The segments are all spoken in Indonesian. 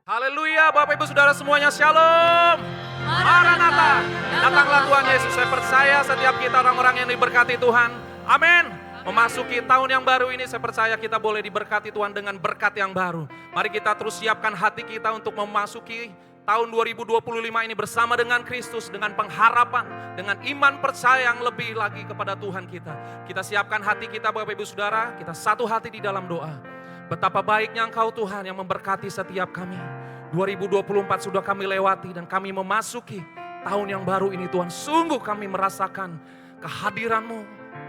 Haleluya, Bapak Ibu Saudara semuanya, Shalom. Maranatha, datanglah Tuhan Yesus. Saya percaya setiap kita orang-orang yang diberkati Tuhan. Amin. Memasuki tahun yang baru ini, saya percaya kita boleh diberkati Tuhan dengan berkat yang baru. Mari kita terus siapkan hati kita untuk memasuki tahun 2025 ini bersama dengan Kristus, dengan pengharapan, dengan iman percaya yang lebih lagi kepada Tuhan kita. Kita siapkan hati kita, Bapak Ibu Saudara, kita satu hati di dalam doa. Betapa baiknya Engkau Tuhan yang memberkati setiap kami. 2024 sudah kami lewati dan kami memasuki tahun yang baru ini Tuhan. Sungguh kami merasakan kehadiran-Mu,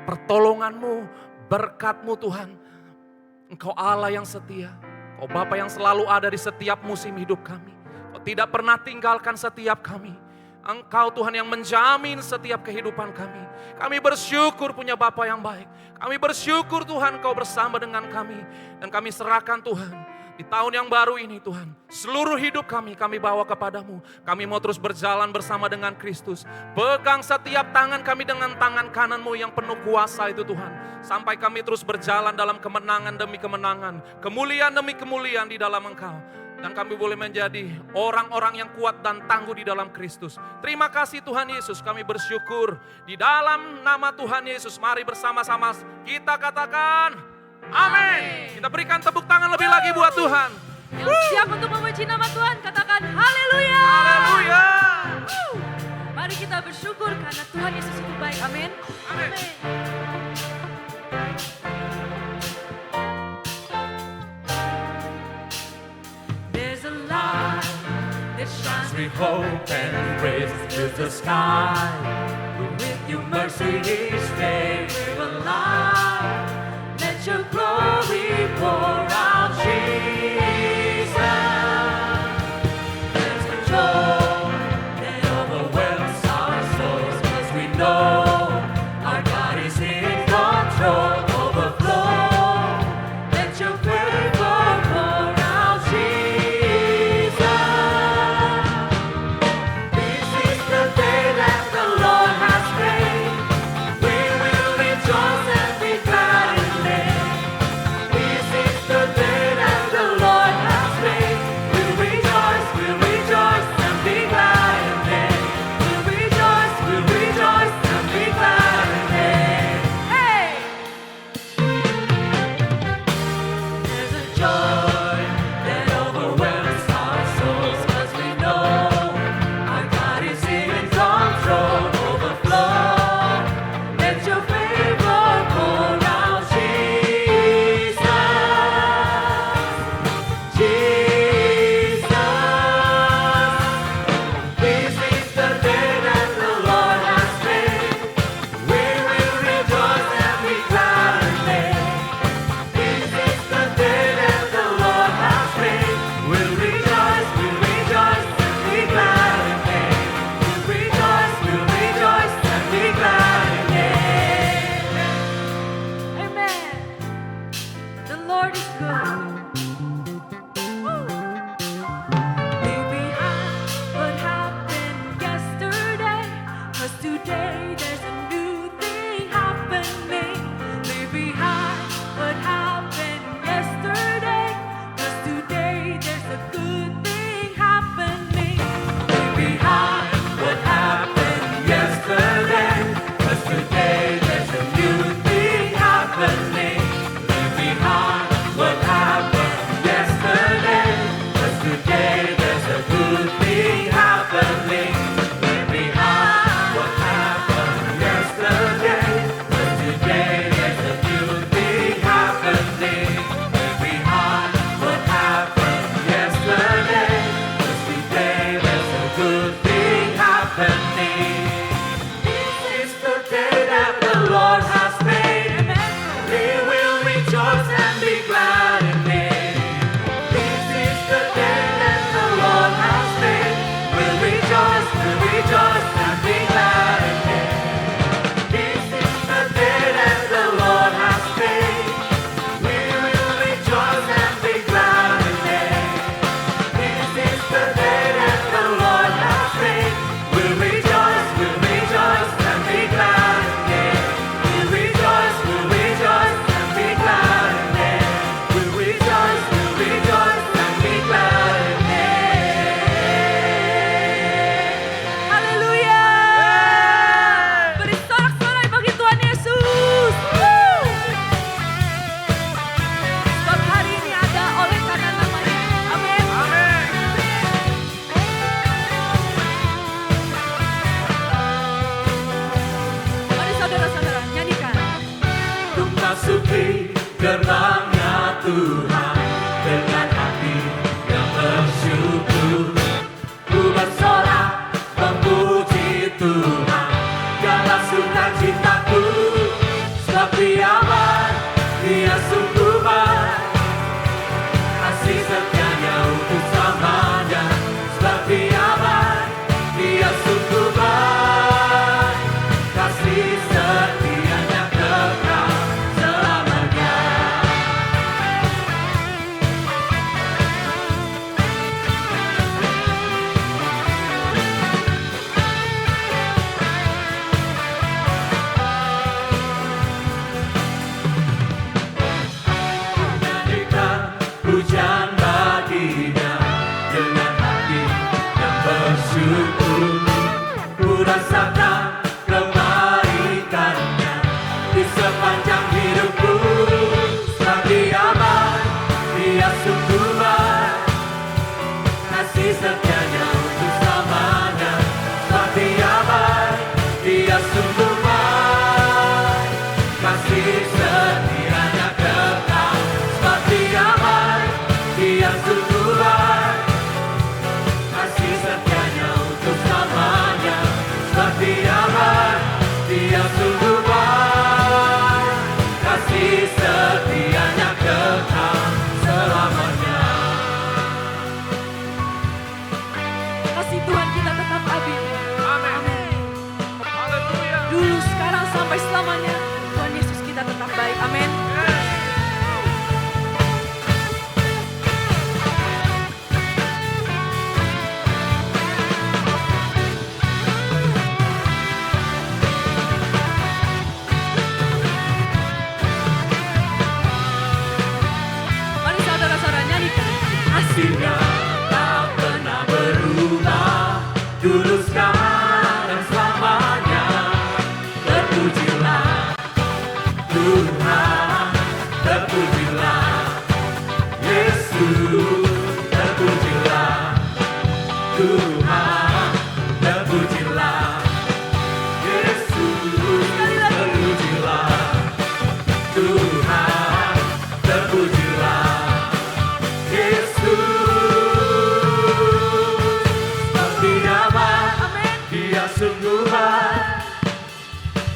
pertolongan-Mu, berkat-Mu Tuhan. Engkau Allah yang setia, Engkau Bapa yang selalu ada di setiap musim hidup kami. Engkau tidak pernah tinggalkan setiap kami. Engkau Tuhan yang menjamin setiap kehidupan kami. Kami bersyukur punya Bapa yang baik. Kami bersyukur Tuhan Engkau bersama dengan kami. Dan kami serahkan Tuhan. Di tahun yang baru ini Tuhan, seluruh hidup kami bawa kepadamu. Kami mau terus berjalan bersama dengan Kristus. Pegang setiap tangan kami dengan tangan kananmu yang penuh kuasa itu Tuhan. Sampai kami terus berjalan dalam kemenangan demi kemenangan. Kemuliaan demi kemuliaan di dalam Engkau. Dan kami boleh menjadi orang-orang yang kuat dan tangguh di dalam Kristus. Terima kasih Tuhan Yesus, kami bersyukur. Di dalam nama Tuhan Yesus, mari bersama-sama kita katakan amin. Kita berikan tepuk tangan lebih lagi buat Tuhan. Yang siap untuk memuji nama Tuhan, katakan haleluya. Haleluya. Mari kita bersyukur karena Tuhan Yesus itu baik. Amin. Amin. There's a light that shines We hope and praise to the sky. With your mercy each day we're alive. Let your glory pour out, Jesus. There's a joy that overwhelms our souls, 'cause we know our God is in control. Overflow, let your favor pour out, Jesus. This is the day that the Lord has made. We will rejoice and be glad in it. This is the day that the Lord has made. We'll rejoice and be glad in it. We'll rejoice and be glad in it. Hey! There's a joy that overwhelms our souls, 'cause we know our God is in control. Overflow, let your favor pour out, Jesus. Jesus. This is the day that the Lord has made. We will rejoice and be glad in it. This is the day that the Lord has made. We'll rejoice and be glad in it. We'll rejoice and be glad in it. Amen. The Lord is good. Woo. Leave behind what happened yesterday, 'cause today there's a new thing happening. Leave behind what happened yesterday, 'cause today there's a good thing happening. Leave behind what happened yesterday, 'cause today there's a new thing happening. Leave behind what happened Masuki gerbangnya Tuhan dengan hati yang bersyukur. Ku bersorak memuji Tuhan dalam sukacitaku. Sebab Dia baik, Dia sungguh baik, kasih setianya untuk selamanya. Sebab Dia baik, Dia sungguh baik, kasih setianya kekal selamanya. Nyanyikan pujian baginya dengan hati yang bersyukur. Ku rasakan kebaikannya di sepanjang hidupku. Sebab Dia baik, Dia sungguh baik, kasih setianya untuk selamanya. Sebab Dia baik, Dia sungguh baik, kasih setianya kekal. Sebab Dia baik, Dia sungguh baik, kasih setianya untuk selamanya. Sebab Dia baik, Dia sungguh baik, kasih setianya kekal selamanya. Kasih Tuhan kita tetap abadi. Amin. Haleluya. Dulu, sekarang, sampai selamanya. Tuhan Yesus kita tetap baik. Amin. Mari saudara-saudara nyanyikan. Kasih-Nya tak pernah berubah, dulu, sekarang, selamanya. Terpujilah Tuhan, terpujilah Yesus, terpujilah Tuhan, terpujilah Yesus, terpujilah Tuhan, terpujilah Yesus. Sebab Dia baik, Dia sungguh baik,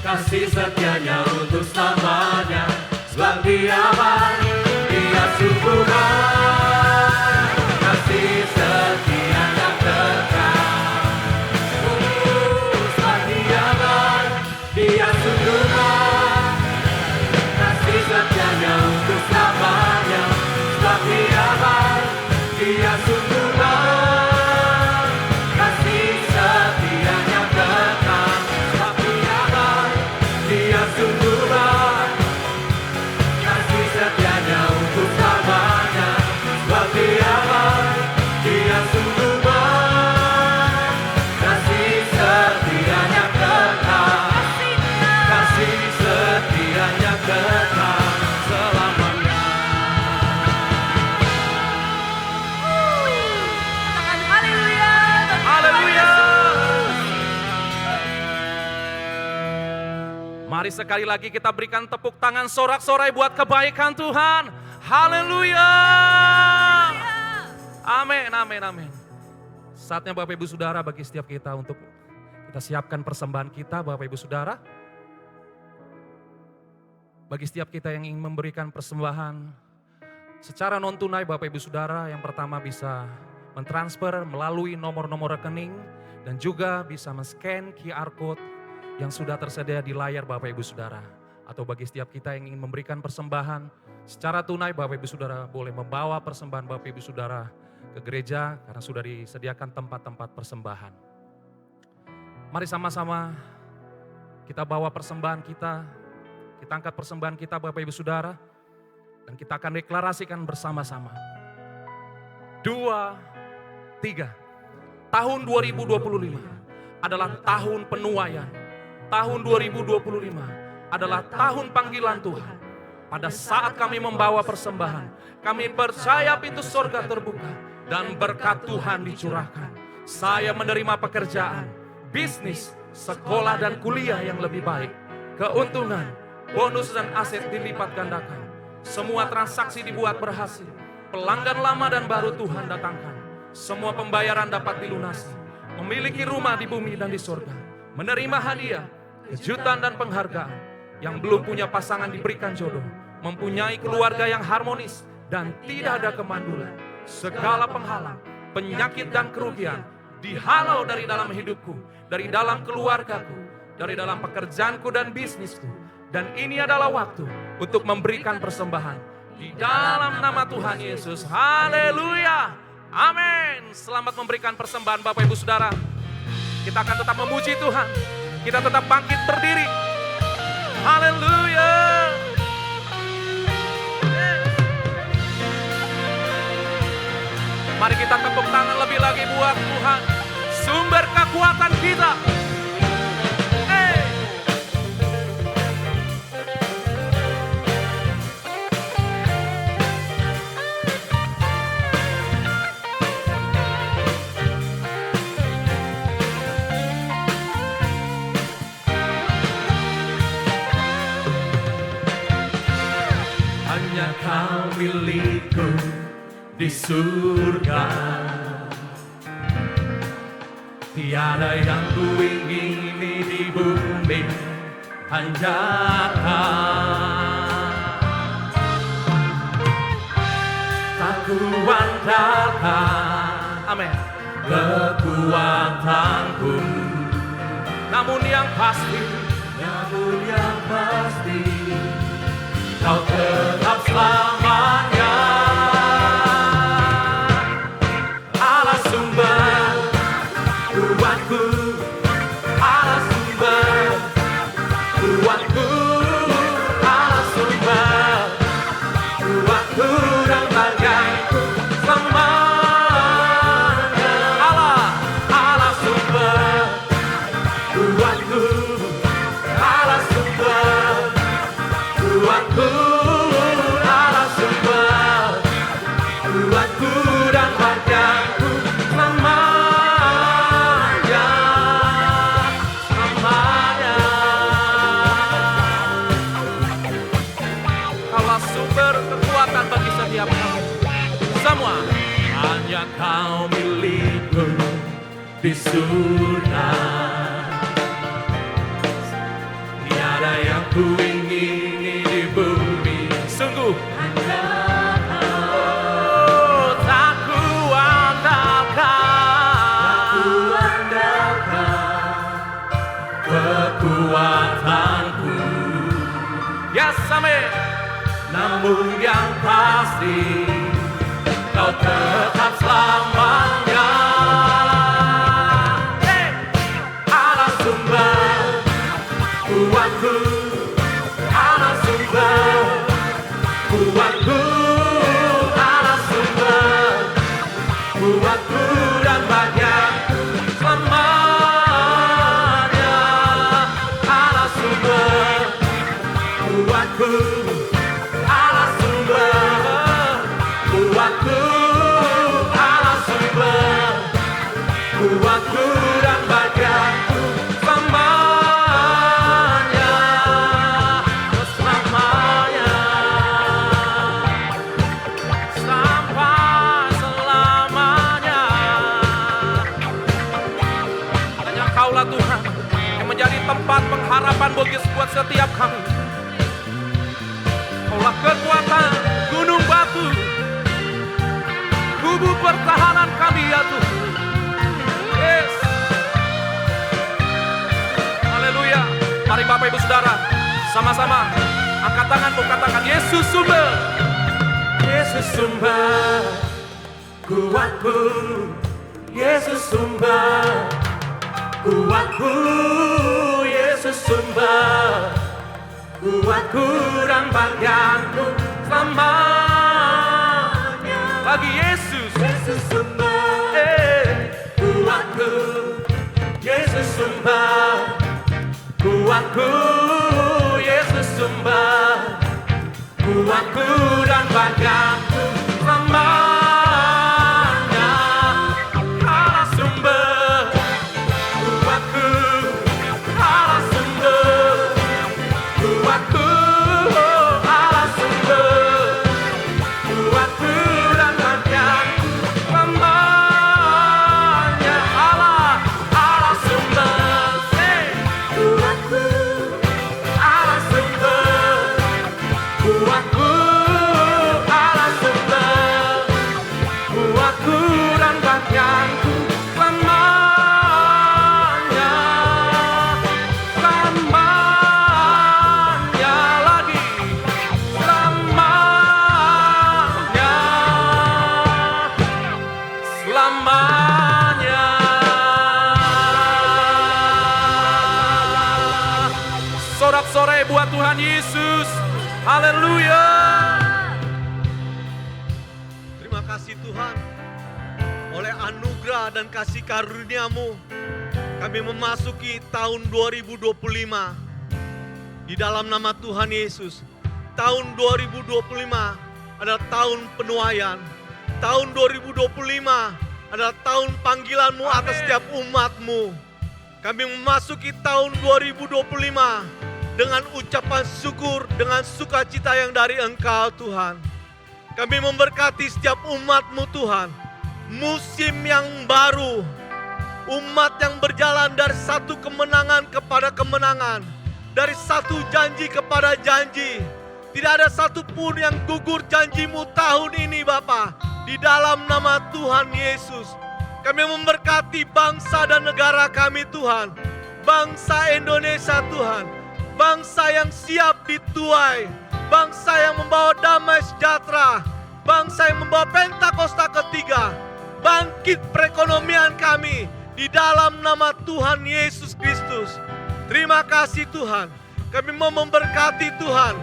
kasih setianya untuk selamanya. Sebab Dia baik, Dia sungguh baik, kasih setianya kekal. Sebab Dia baik, Dia sungguh baik, kasih setianya untuk selamanya. Sebab Dia baik, Dia sungguh baik, kasih setianya kekal. Sebab Dia baik, Dia sungguh baik, kasih setianya untuk selamanya. Sebab Dia baik, Dia sungguh baik, kasih setianya kekal. Kasih setianya kekal selamanya. Katakan haleluya. Haleluya. Mari sekali lagi kita berikan tepuk tangan sorak-sorai buat kebaikan Tuhan. Haleluya. Amin, amin, amin. Saatnya Bapak Ibu Saudara bagi setiap kita untuk kita siapkan persembahan kita Bapak Ibu Saudara. Bagi setiap kita yang ingin memberikan persembahan secara non tunai Bapak Ibu Saudara, yang pertama bisa mentransfer melalui nomor-nomor rekening dan juga bisa men-scan QR code yang sudah tersedia di layar Bapak Ibu Saudara. Atau bagi setiap kita yang ingin memberikan persembahan secara tunai, Bapak Ibu Saudara boleh membawa persembahan Bapak Ibu Saudara ke gereja karena sudah disediakan tempat-tempat persembahan. Mari sama-sama kita bawa persembahan kita angkat persembahan kita Bapak Ibu Saudara, dan kita akan deklarasikan bersama-sama. 2, 3. Tahun 2025 adalah tahun penuaian. Tahun 2025 adalah tahun panggilan Tuhan. Pada saat kami membawa persembahan, kami percaya pintu surga terbuka dan berkat Tuhan dicurahkan. Saya menerima pekerjaan, bisnis, sekolah dan kuliah yang lebih baik, keuntungan, bonus dan aset dilipat gandakan. Semua transaksi dibuat berhasil. Pelanggan lama dan baru Tuhan datangkan. Semua pembayaran dapat dilunasi. Memiliki rumah di bumi dan di surga. Menerima hadiah, kejutan dan penghargaan. Yang belum punya pasangan diberikan jodoh. Mempunyai keluarga yang harmonis dan tidak ada kemandulan. Segala penghalang, penyakit dan kerugian dihalau dari dalam hidupku, dari dalam keluargaku, dari dalam pekerjaanku dan bisnisku. Dan ini adalah waktu untuk memberikan persembahan di dalam nama Tuhan Yesus. Haleluya. Amin. Selamat memberikan persembahan Bapak Ibu Saudara. Kita akan tetap memuji Tuhan. Kita tetap bangkit berdiri. Haleluya. Mari kita tepuk tangan lebih lagi buat Tuhan, sumber kekuatan kita. Hanya Kau milikku di surga, tiada yang ku ingini di bumi, hanya Kau. Tak ku andalkan, amin, kekuatanku, namun yang pasti Kau tetap selamanya. Allah sumber kuatku, Allah sumber kuatku, Allah sumber kuatku dan bagianku selamanya. Allah sumber kuatku, Allah sumber kuatku, Allah sumber kuatku dan bagianku selamanya, selamanya. Kaulah sumber kekuatan bagi setiap kami semua. Hanya Kau milikku di surga, tiada yang ku ingini di bumi. Sungguh tak ku andalkan kekuatanku. Yes, amin. Namun yang pasti Kau tetap selamanya. Allah sumber kuatku, Allah sumber kuatku, Allah sumber kuatku dan bagianku selamanya. Allah sumber kuatku, Allah sumber kuatku, Allah sumber kuatku dan bagianku selamanya, selamanya, sampai selamanya. Hanya Kaulah Tuhan yang menjadi tempat pengharapan bagi buat setiap kami. Kaulah kekuatan gunung batu, kubu pertahanan kami ya Tuhan. Yes. Haleluya. Mari Bapak Ibu Saudara, sama-sama angkat tanganmu, katakan Yesus sumber. Yesus sumber kuatku, Yesus sumber kuatku, Yesus sumber kuatku dan bagianku selamanya. Bagi Yesus, Yesus sumber kuatku, Yesus sumber kuatku, Yesus sumber kuatku dan bagianku selamanya. Allah sumber kuatku, Allah sumber kuatku. Tuhan Yesus. Haleluya. Terima kasih Tuhan, oleh anugerah dan kasih karunia-Mu, kami memasuki tahun 2025. Di dalam nama Tuhan Yesus, tahun 2025 adalah tahun penuaian. Tahun 2025 adalah tahun panggilan-Mu atas setiap umat-Mu. Kami memasuki tahun 2025 dengan ucapan syukur, dengan sukacita yang dari Engkau Tuhan. Kami memberkati setiap umat-Mu Tuhan. Musim yang baru, umat yang berjalan dari satu kemenangan kepada kemenangan, dari satu janji kepada janji. Tidak ada satupun yang gugur janji-Mu tahun ini Bapa. Di dalam nama Tuhan Yesus, kami memberkati bangsa dan negara kami Tuhan. Bangsa Indonesia Tuhan, bangsa yang siap dituai, bangsa yang membawa damai sejahtera, bangsa yang membawa Pentakosta ketiga. Bangkit perekonomian kami di dalam nama Tuhan Yesus Kristus. Terima kasih Tuhan. Kami mau memberkati Tuhan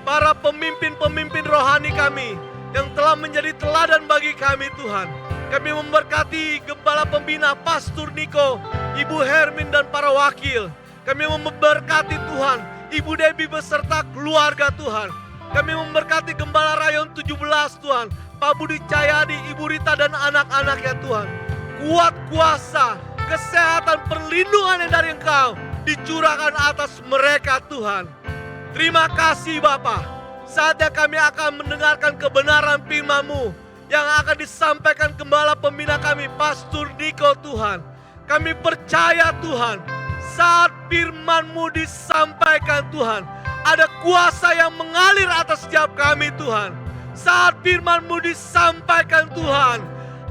para pemimpin-pemimpin rohani kami yang telah menjadi teladan bagi kami Tuhan. Kami memberkati Gembala Pembina Pastor Niko, Ibu Hermin dan para wakil. Kami memberkati Tuhan Ibu Debbie beserta keluarga Tuhan. Kami memberkati Gembala Rayon 17 Tuhan, Pak Budi Cahyadi, Ibu Rita dan anak-anak ya Tuhan. Kuat kuasa, kesehatan, perlindungan yang dari Engkau dicurahkan atas mereka Tuhan. Terima kasih Bapa. Saatnya kami akan mendengarkan kebenaran firman-Mu yang akan disampaikan Gembala Pembina kami, Pastor Niko Tuhan. Kami percaya Tuhan, saat firman-Mu disampaikan Tuhan, ada kuasa yang mengalir atas setiap kami Tuhan. Saat firman-Mu disampaikan Tuhan,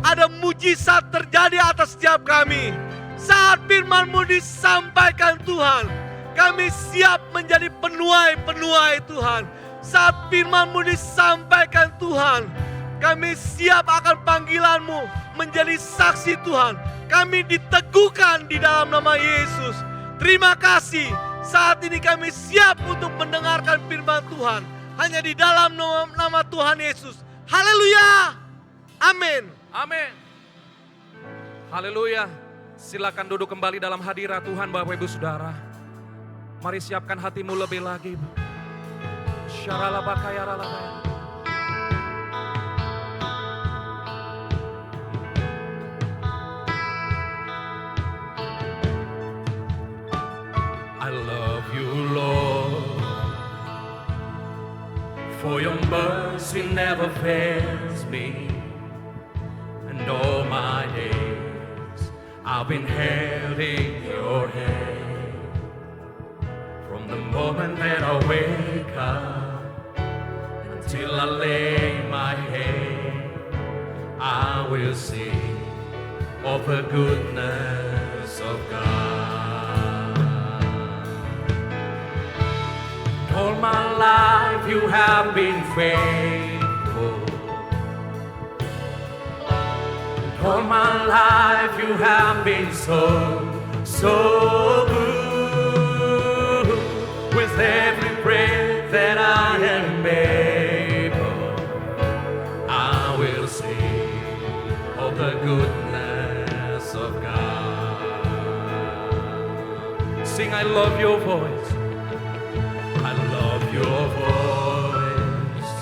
ada mujizat terjadi atas setiap kami. Saat firman-Mu disampaikan Tuhan, kami siap menjadi penuai-penuai Tuhan. Saat firman-Mu disampaikan Tuhan, kami siap akan panggilan-Mu menjadi saksi Tuhan. Kami diteguhkan di dalam nama Yesus. Terima kasih, saat ini kami siap untuk mendengarkan firman Tuhan. Hanya di dalam nama Tuhan Yesus. Haleluya. Amin. Amin. Haleluya. Silakan duduk kembali dalam hadirat Tuhan Bapak Ibu Saudara. Mari siapkan hatimu lebih lagi. Syaralabakayaralabaya. I love you Lord, for your mercy never fails me, and all my days I've been held in your hand. From the moment that I wake up until I lay my head, I will sing of the goodness of God. All my life you have been faithful. All my life you have been so good. With every breath that I am able, I will sing of the goodness of God. Sing, I love your voice. I love your voice.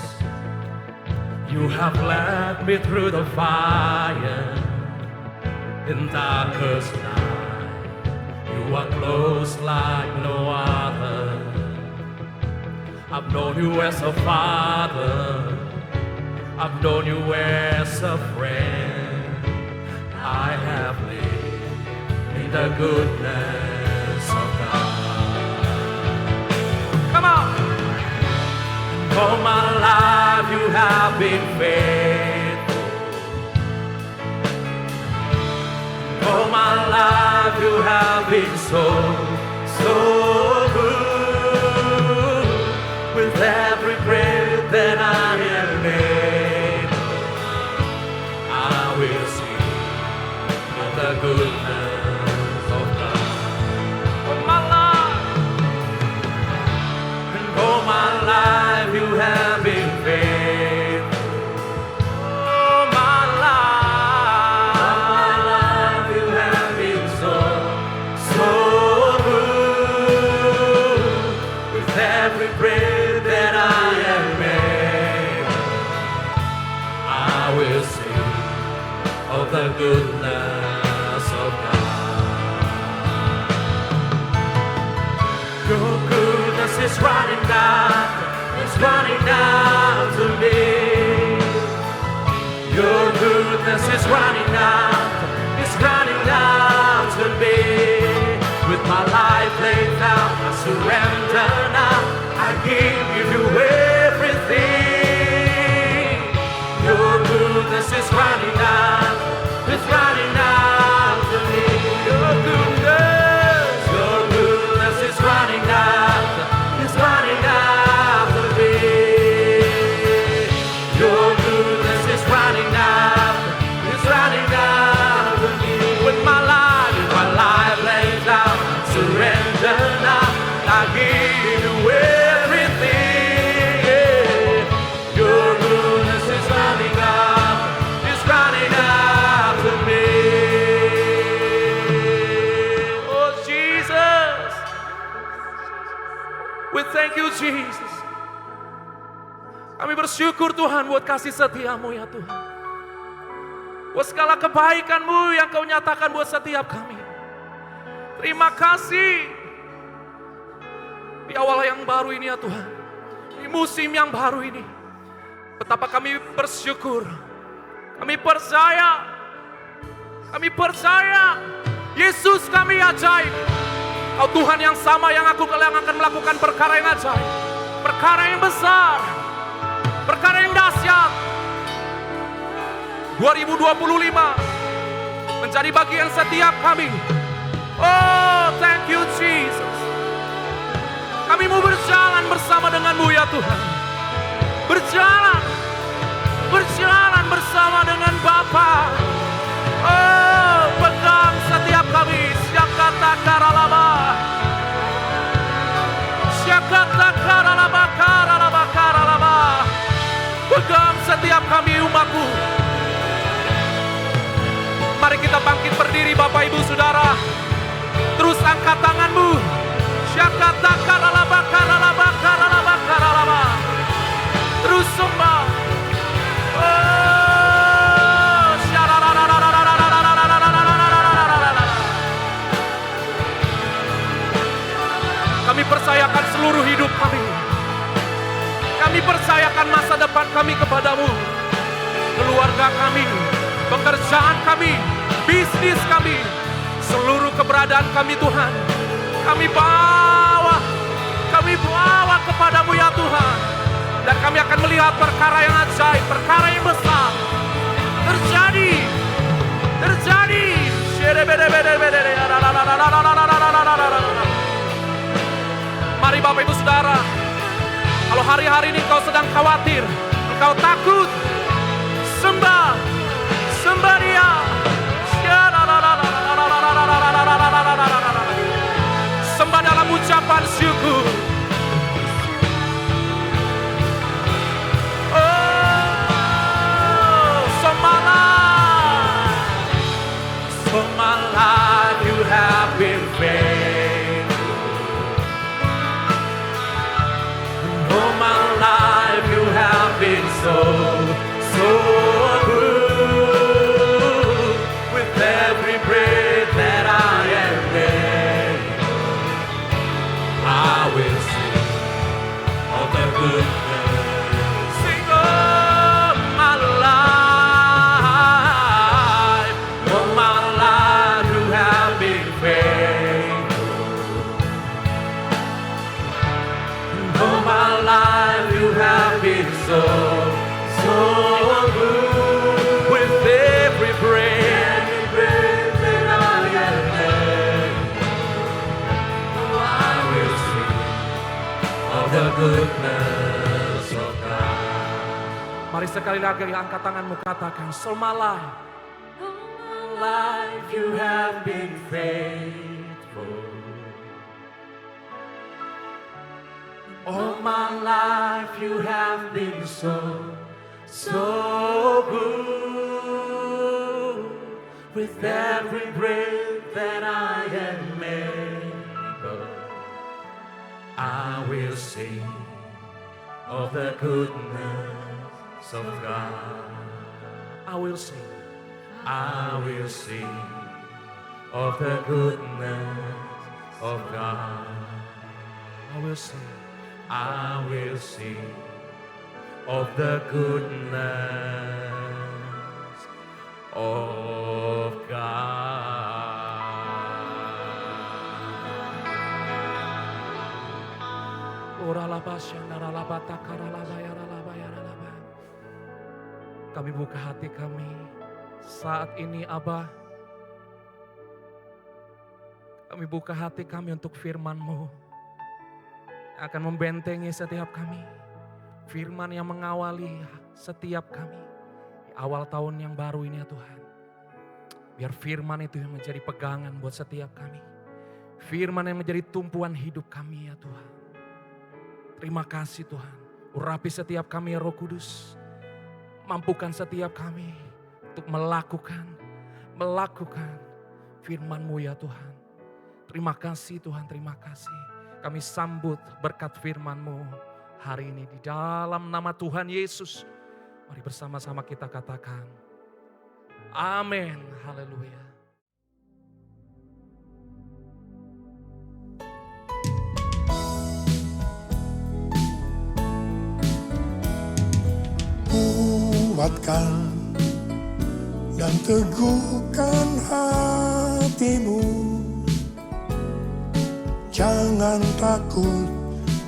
You have led me through the fire in darkest night. You are close like no other. I've known you as a father. I've known you as a friend. I have lived in the goodness of God. Come on! All my life you have been faithful. All my life you have been so good. With every breath that I am able, I will sing of the goodness of God. All my life, and all goodness is running after me. With my life laid down, I surrender now. I give you everything. Your goodness is running after me. Your goodness is running after me. Your goodness is running after me. With my life laid down, surrender now. I give you everything. Yeah. Your goodness is running after me. Oh Jesus, we thank you Jesus. Kami bersyukur Tuhan buat kasih setiamu ya Tuhan. Buat segala kebaikan-Mu yang Kau nyatakan buat setiap kami. Terima kasih. Di awal yang baru ini ya Tuhan. Di musim yang baru ini. Betapa kami bersyukur. Kami percaya. Yesus kami ajaib. Kau Tuhan yang sama yang akan melakukan perkara yang ajaib. Perkara yang besar. Perkara yang dahsyat. 2025 menjadi bagian setiap kami. Oh, thank you Jesus. Kami mau berjalan bersama dengan-Mu ya Tuhan. Berjalan bersama dengan Bapa. Oh, pegang setiap kami. Syakata karalaba. Pegang setiap kami umat-Mu. Mari kita bangkit berdiri Bapak Ibu Saudara. Terus angkat tangan-Mu. Syakata karalaba. Terus sembah. Oh, kami percayakan seluruh hidup kami. Kami percayakan masa depan kami kepadamu. Keluarga kami, pekerjaan kami, bisnis kami, seluruh keberadaan kami Tuhan. Kami bawa kepadamu ya Tuhan. Dan kami akan melihat perkara yang ajaib, perkara yang besar terjadi. Mari Bapak Ibu Saudara, kalau hari-hari ini kau sedang khawatir, engkau takut, sembah Dia. Sembah dalam ucapan syukur. For my life you have been faithful. For my life you have been so good. With every breath that I am able, I will sing of the goodness. Sing of my life. So good. With every breath that I am, I will sing of the goodness of God. Mari sekali lagi angkat tanganmu, katakan, so my life you have been faithful. All my life you have been so good. With every breath that I am able, I will sing of the goodness of God. I will sing of the goodness of God. I will sing of the goodness Oh God. Kami buka hati kami saat ini Abah. Kami buka hati kami untuk firman-Mu yang akan membentengi setiap kami. Firman yang mengawali setiap kami di awal tahun yang baru ini ya Tuhan. Biar firman itu yang menjadi pegangan buat setiap kami. Firman yang menjadi tumpuan hidup kami ya Tuhan. Terima kasih Tuhan. Urapi setiap kami ya Roh Kudus. Mampukan setiap kami untuk melakukan firman-Mu ya Tuhan. Terima kasih Tuhan, terima kasih. Kami sambut berkat firman-Mu hari ini di dalam nama Tuhan Yesus. Mari bersama-sama kita katakan, amin, haleluya. Kuatkan dan teguhkan hatimu. Jangan takut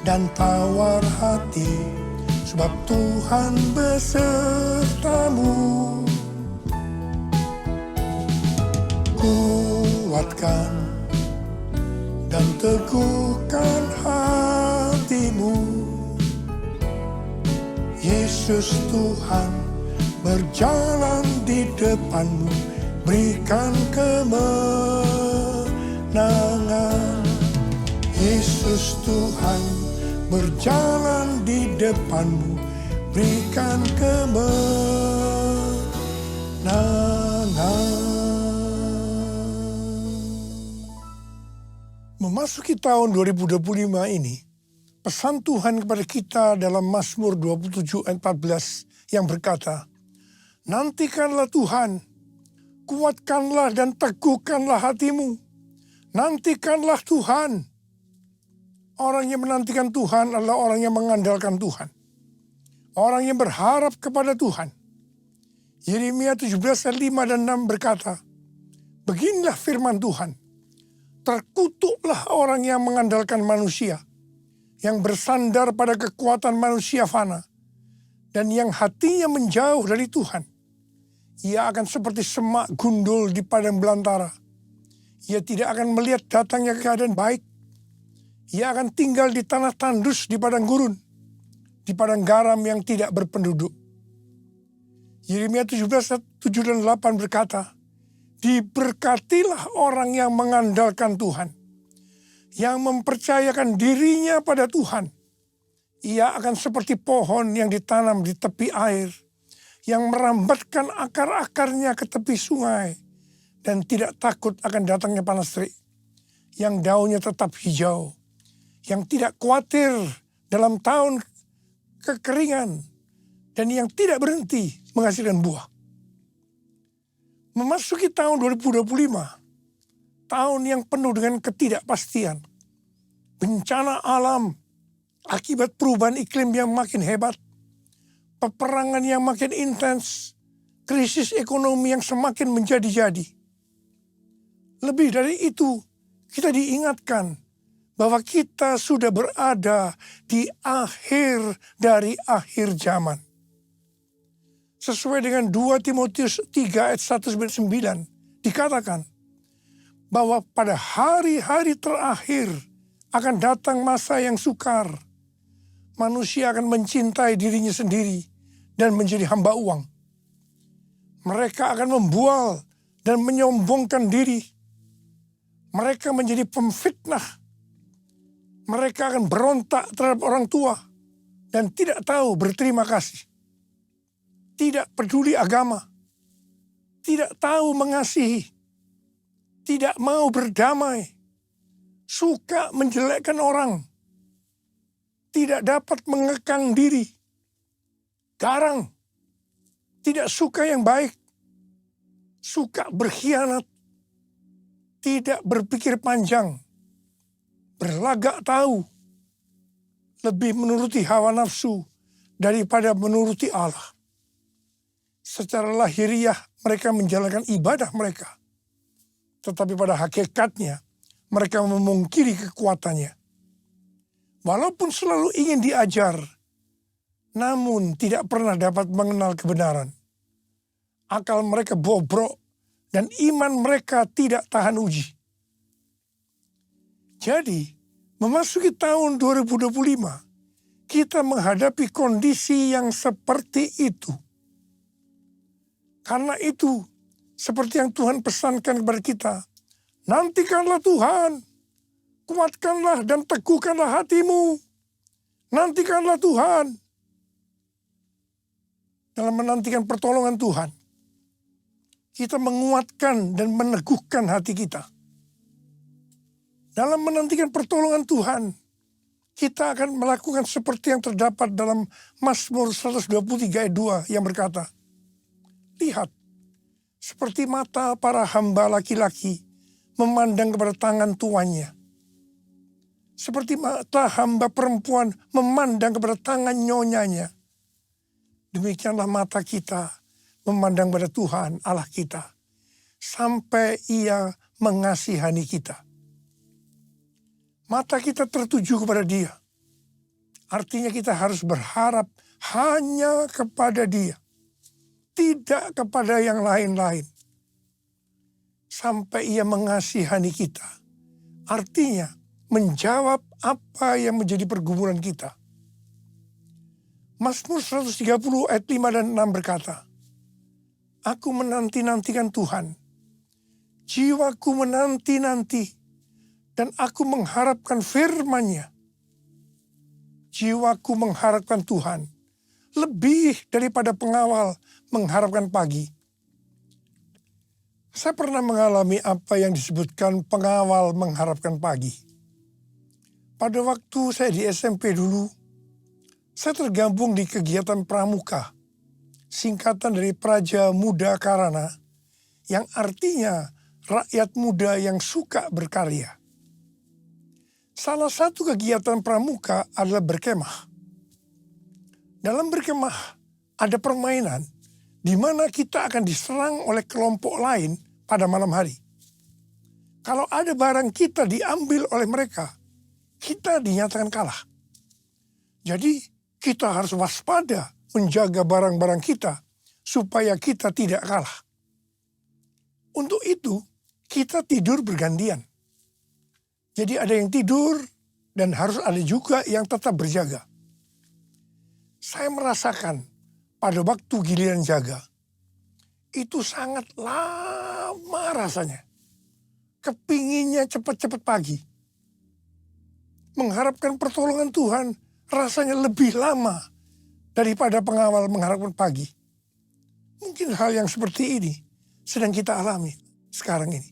dan tawar hati, sebab Tuhan besertamu. Kuatkan dan teguhkan hatimu. Yesus Tuhan berjalan di depanmu, berikan kemenangan. Yesus Tuhan berjalan di depanmu, berikan kemenangan. Memasuki tahun 2025 ini, pesan Tuhan kepada kita dalam Mazmur 27 ayat 14 yang berkata, nantikanlah Tuhan, kuatkanlah dan teguhkanlah hatimu. Nantikanlah Tuhan. Orang yang menantikan Tuhan adalah orang yang mengandalkan Tuhan. Orang yang berharap kepada Tuhan. Yeremia 17 ayat 5 dan 6 berkata, beginilah firman Tuhan, terkutuklah orang yang mengandalkan manusia, yang bersandar pada kekuatan manusia fana, dan yang hatinya menjauh dari Tuhan. Ia akan seperti semak gundul di padang belantara. Ia tidak akan melihat datangnya keadaan baik. Ia akan tinggal di tanah tandus di padang gurun, di padang garam yang tidak berpenduduk. Yeremia 17 ayat 7 dan 8 berkata, diberkatilah orang yang mengandalkan Tuhan, yang mempercayakan dirinya pada Tuhan. Ia akan seperti pohon yang ditanam di tepi air, yang merambatkan akar-akarnya ke tepi sungai, dan tidak takut akan datangnya panas terik, yang daunnya tetap hijau, yang tidak khawatir dalam tahun kekeringan, dan yang tidak berhenti menghasilkan buah. Memasuki tahun 2025, tahun yang penuh dengan ketidakpastian, bencana alam, akibat perubahan iklim yang makin hebat, peperangan yang makin intens, krisis ekonomi yang semakin menjadi-jadi. Lebih dari itu, kita diingatkan bahwa kita sudah berada di akhir dari akhir zaman. Sesuai dengan 2 Timotius 3 ayat 1-9 dikatakan bahwa pada hari-hari terakhir akan datang masa yang sukar. Manusia akan mencintai dirinya sendiri dan menjadi hamba uang. Mereka akan membual dan menyombongkan diri. Mereka menjadi pemfitnah. Mereka akan berontak terhadap orang tua dan tidak tahu berterima kasih. Tidak peduli agama. Tidak tahu mengasihi. Tidak mau berdamai. Suka menjelekkan orang. Tidak dapat mengekang diri. Garang. Tidak suka yang baik. Suka berkhianat. Tidak berpikir panjang. Berlagak tahu. Lebih menuruti hawa nafsu daripada menuruti Allah. secara lahiriah mereka menjalankan ibadah mereka. Tetapi pada hakikatnya mereka memungkiri kekuatannya. Walaupun selalu ingin diajar, namun tidak pernah dapat mengenal kebenaran. Akal mereka bobrok dan iman mereka tidak tahan uji. Jadi, memasuki tahun 2025, kita menghadapi kondisi yang seperti itu. Karena itu, seperti yang Tuhan pesankan kepada kita, nantikanlah Tuhan, kuatkanlah dan teguhkanlah hatimu. Nantikanlah Tuhan. Dalam menantikan pertolongan Tuhan, kita menguatkan dan meneguhkan hati kita. Dalam menantikan pertolongan Tuhan, kita akan melakukan seperti yang terdapat dalam Mazmur 123 ayat 2 yang berkata, lihat, seperti mata para hamba laki-laki memandang kepada tangan tuannya. Seperti mata hamba perempuan memandang kepada tangan nyonyanya. Demikianlah mata kita memandang pada Tuhan Allah kita. Sampai Ia mengasihani kita. Mata kita tertuju kepada Dia. Artinya kita harus berharap hanya kepada Dia. Tidak kepada yang lain-lain. Sampai Ia mengasihani kita. Artinya menjawab apa yang menjadi pergumulan kita. Mazmur 130 ayat 5 dan 6 berkata, aku menanti-nantikan Tuhan. Jiwaku menanti-nanti. Dan aku mengharapkan firman-Nya. Jiwaku mengharapkan Tuhan. Lebih daripada pengawal mengharapkan pagi. Saya pernah mengalami apa yang disebutkan pengawal mengharapkan pagi. Pada waktu saya di SMP dulu, saya tergabung di kegiatan pramuka. Singkatan dari Praja Muda Karana, yang artinya rakyat muda yang suka berkarya. Salah satu kegiatan pramuka adalah berkemah. Dalam berkemah ada permainan di mana kita akan diserang oleh kelompok lain pada malam hari. Kalau ada barang kita diambil oleh mereka, kita dinyatakan kalah. Jadi kita harus waspada menjaga barang-barang kita supaya kita tidak kalah. Untuk itu kita tidur bergantian. Jadi ada yang tidur dan harus ada juga yang tetap berjaga. Saya merasakan pada waktu giliran jaga, itu sangat lama rasanya. Kepinginnya cepat-cepat pagi. Mengharapkan pertolongan Tuhan rasanya lebih lama daripada pengawal mengharapkan pagi. Mungkin hal yang seperti ini sedang kita alami sekarang ini.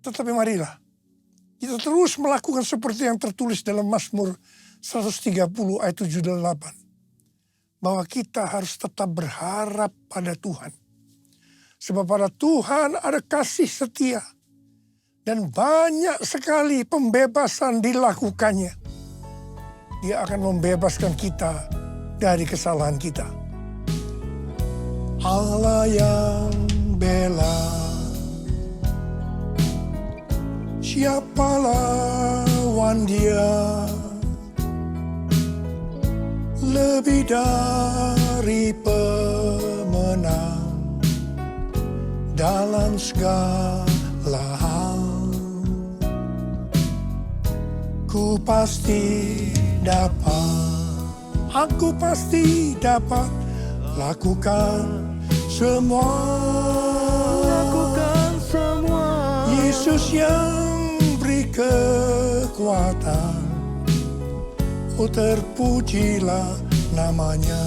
Tetapi marilah, kita terus melakukan seperti yang tertulis dalam Mazmur 130 ayat 7 dan 8. Bahwa kita harus tetap berharap pada Tuhan. Sebab pada Tuhan ada kasih setia. Dan banyak sekali pembebasan dilakukannya. Dia akan membebaskan kita dari kesalahan kita. Allah yang bela. Siapa lawan Dia? Lebih dari pemenang dalam segala hal. Ku pasti dapat, aku pasti dapat lakukan semua. Lakukan semua. Yesus yang beri kekuatan, oh terpujilah namanya.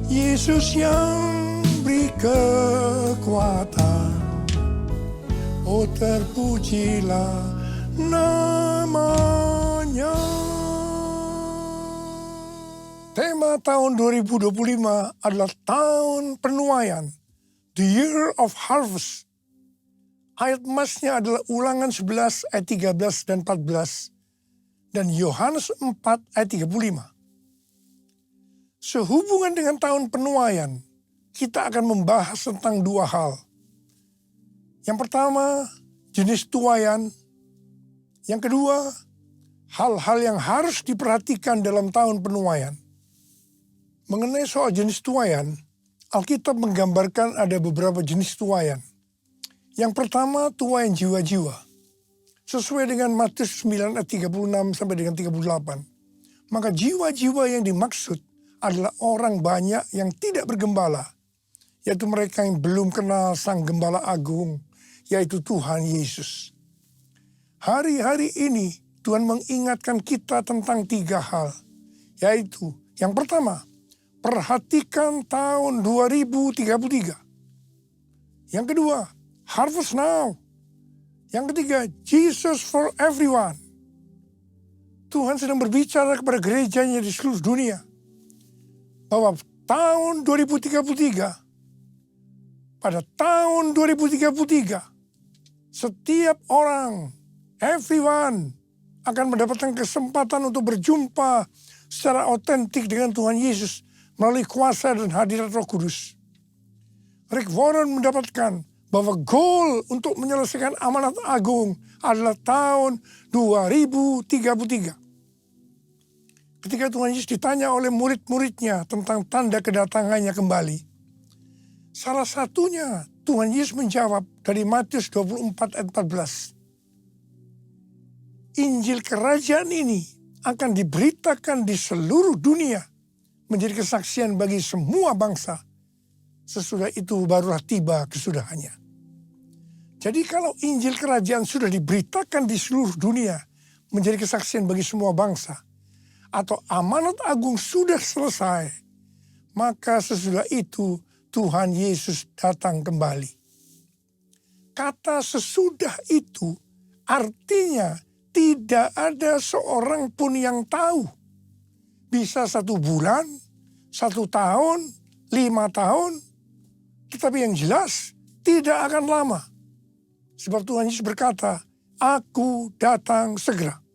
Yesus yang beri kekuatan, oh terpujilah namanya. Tema tahun 2025 adalah tahun penuaian, the year of harvest. Ayat emasnya adalah Ulangan 11 ayat 13 dan 14 dan Yohanes 4 ayat 35. Sehubungan dengan tahun penuaian, kita akan membahas tentang dua hal. Yang pertama, jenis tuaian. Yang kedua, hal-hal yang harus diperhatikan dalam tahun penuaian. Mengenai soal jenis tuaian, Alkitab menggambarkan ada beberapa jenis tuaian. Yang pertama, tuaian jiwa-jiwa. Sesuai dengan Matius 9 ayat 36 sampai dengan 38. Maka jiwa-jiwa yang dimaksud adalah orang banyak yang tidak bergembala, yaitu mereka yang belum kenal Sang Gembala Agung, yaitu Tuhan Yesus. Hari-hari ini Tuhan mengingatkan kita tentang tiga hal, yaitu yang pertama, perhatikan tahun 2033. Yang kedua, harvest now. Yang ketiga, Jesus for everyone. Tuhan sedang berbicara kepada gerejanya di seluruh dunia bahwa tahun 2033, pada tahun 2033, setiap orang, everyone, akan mendapatkan kesempatan untuk berjumpa secara otentik dengan Tuhan Yesus melalui kuasa dan hadirat Roh Kudus. Rick Warren mendapatkan bahwa goal untuk menyelesaikan amanat agung adalah tahun 2033. Ketika Tuhan Yesus ditanya oleh murid-muridnya tentang tanda kedatangannya kembali, salah satunya Tuhan Yesus menjawab dari Matius 24 ayat 14. Injil kerajaan ini akan diberitakan di seluruh dunia menjadi kesaksian bagi semua bangsa. Sesudah itu barulah tiba kesudahannya. Jadi kalau Injil kerajaan sudah diberitakan di seluruh dunia menjadi kesaksian bagi semua bangsa, atau amanat agung sudah selesai, maka sesudah itu Tuhan Yesus datang kembali. Kata sesudah itu artinya tidak ada seorang pun yang tahu. Bisa 1 bulan, 1 tahun, 5 tahun. Tetapi yang jelas tidak akan lama. Sebab Tuhan Yesus berkata, aku datang segera.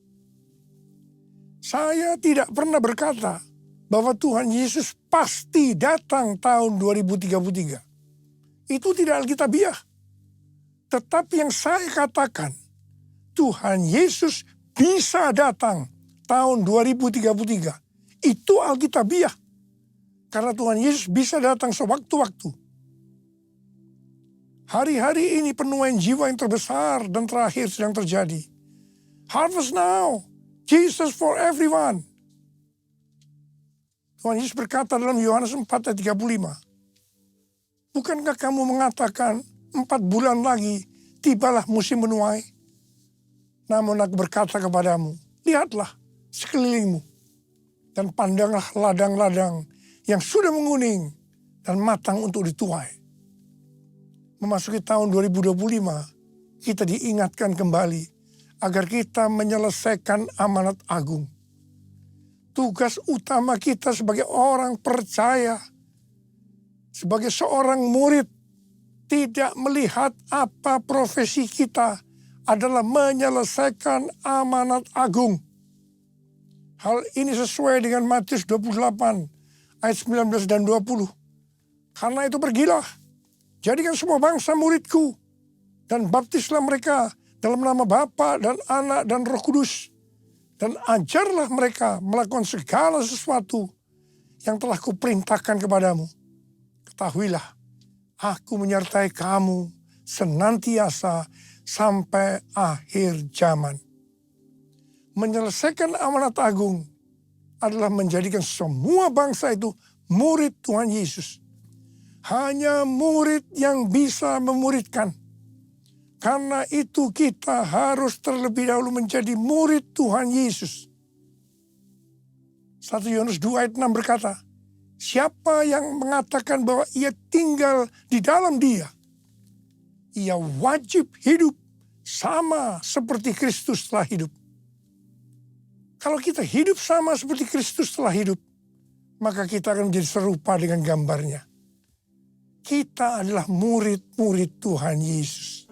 Saya tidak pernah berkata bahwa Tuhan Yesus pasti datang tahun 2033. Itu tidak alkitabiah. Tetapi yang saya katakan, Tuhan Yesus bisa datang tahun 2033. Itu alkitabiah. Karena Tuhan Yesus bisa datang sewaktu-waktu. Hari-hari ini penuaian jiwa yang terbesar dan terakhir sedang terjadi. Harvest now. Jesus for everyone. Tuhan Yesus berkata dalam Yohanes 4 ayat 35. Bukankah kamu mengatakan 4 bulan lagi tibalah musim menuai? Namun aku berkata kepadamu, lihatlah sekelilingmu dan pandanglah ladang-ladang yang sudah menguning dan matang untuk dituai. Memasuki tahun 2025, kita diingatkan kembali agar kita menyelesaikan amanat agung. Tugas utama kita sebagai orang percaya, sebagai seorang murid, tidak melihat apa profesi kita adalah menyelesaikan amanat agung. Hal ini sesuai dengan Matius 28 ayat 19 dan 20. Karena itu pergilah, jadikan semua bangsa muridku, dan baptislah mereka dalam nama Bapa dan Anak dan Roh Kudus. Dan ajarlah mereka melakukan segala sesuatu yang telah kuperintahkan kepadamu. Ketahuilah, aku menyertai kamu senantiasa sampai akhir zaman. Menyelesaikan amanat agung adalah menjadikan semua bangsa itu murid Tuhan Yesus. Hanya murid yang bisa memuridkan. Karena itu kita harus terlebih dahulu menjadi murid Tuhan Yesus. 1 Yohanes 2 ayat 6 berkata, siapa yang mengatakan bahwa ia tinggal di dalam dia, ia wajib hidup sama seperti Kristus telah hidup. Kalau kita hidup sama seperti Kristus telah hidup, maka kita akan menjadi serupa dengan gambarnya. Kita adalah murid-murid Tuhan Yesus.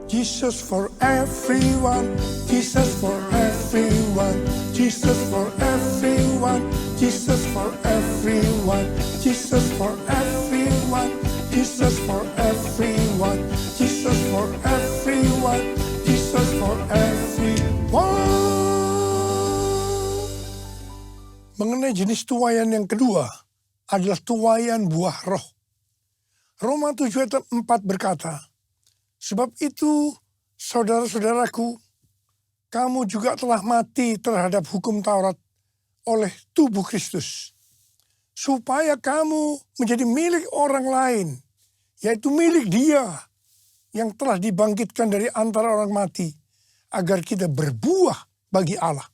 Jesus for everyone, Jesus for everyone, Jesus for everyone, Jesus for everyone, Jesus for everyone, Jesus for everyone, Jesus for everyone, Jesus for everyone. Mengenai jenis tuaian yang kedua adalah tuaian buah roh. Roma 7 ayat 4 berkata, sebab itu saudara-saudaraku, kamu juga telah mati terhadap hukum Taurat oleh tubuh Kristus, supaya kamu menjadi milik orang lain, yaitu milik Dia yang telah dibangkitkan dari antara orang mati, agar kita berbuah bagi Allah.